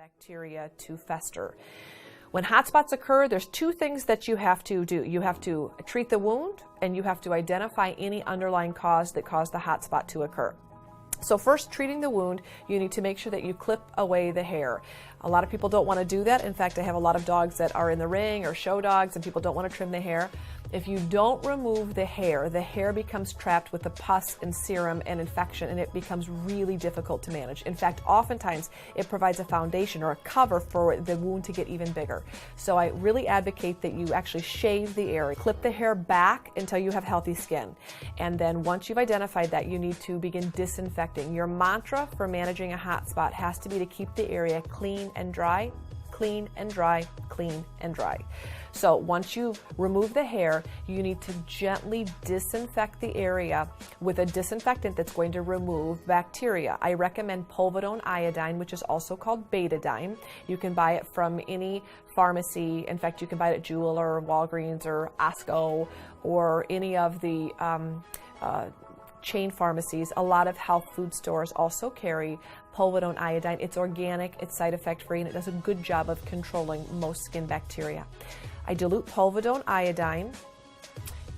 bacteria to fester. When hot spots occur, there's two things that you have to do. You have to treat the wound, and you have to identify any underlying cause that caused the hot spot to occur. So first, treating the wound, you need to make sure that you clip away the hair. A lot of people don't want to do that. In fact, I have a lot of dogs that are in the ring or show dogs, and people don't want to trim the hair. If you don't remove the hair becomes trapped with the pus and serum and infection, and it becomes really difficult to manage. In fact, oftentimes it provides a foundation or a cover for the wound to get even bigger. So I really advocate that you actually shave the area. Clip the hair back until you have healthy skin. And then once you've identified that, you need to begin disinfecting. Your mantra for managing a hot spot has to be to keep the area clean and dry, clean and dry, clean and dry. So once you've removed the hair, you need to gently disinfect the area with a disinfectant that's going to remove bacteria. I recommend povidone iodine, which is also called betadine. You can buy it from any pharmacy. In fact, you can buy it at Jewel or Walgreens or Osco or any of the chain pharmacies. A lot of health food stores also carry povidone iodine. It's organic, it's side effect free, and it does a good job of controlling most skin bacteria. I dilute povidone iodine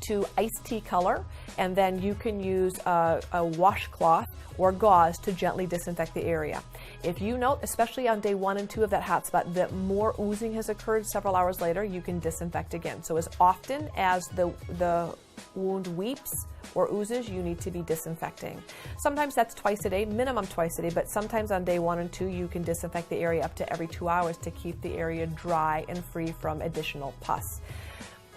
to iced tea color, and then you can use a washcloth or gauze to gently disinfect the area. If you note, especially on day 1 and 2 of that hot spot, that more oozing has occurred several hours later, you can disinfect again. So as often as the wound weeps or oozes, you need to be disinfecting. Sometimes that's twice a day, minimum twice a day, but sometimes on day 1 and 2 you can disinfect the area up to every 2 hours to keep the area dry and free from additional pus.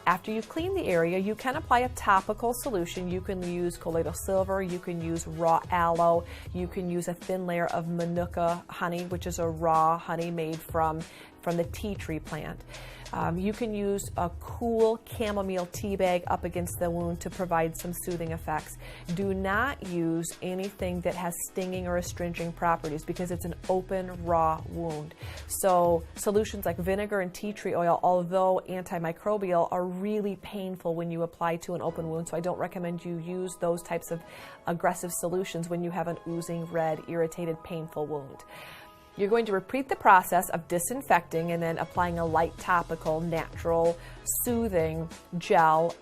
After you clean the area, you can apply a topical solution. You can use colloidal silver, you can use raw aloe, you can use a thin layer of manuka honey, which is a raw honey made from the tea tree plant. You can use a cool chamomile tea bag up against the wound to provide some soothing effects. Do not use anything that has stinging or astringent properties because it's an open, raw wound. So solutions like vinegar and tea tree oil, although antimicrobial, are really painful when you apply to an open wound, so I don't recommend you use those types of aggressive solutions when you have an oozing, red, irritated, painful wound. You're going to repeat the process of disinfecting and then applying a light topical, natural, soothing gel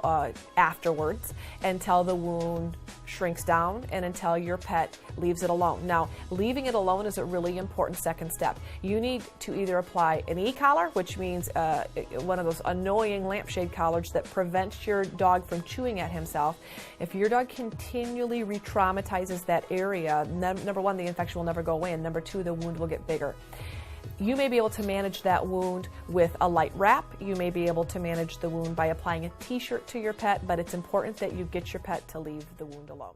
afterwards until the wound shrinks down and until your pet leaves it alone. Now, leaving it alone is a really important second step. You need to either apply an e-collar, which means one of those annoying lampshade collars that prevents your dog from chewing at himself. If your dog continually re-traumatizes that area, number 1, the infection will never go away, and number 2, the wound will get bigger. You may be able to manage that wound with a light wrap. You may be able to manage the wound by applying a t-shirt to your pet, but it's important that you get your pet to leave the wound alone.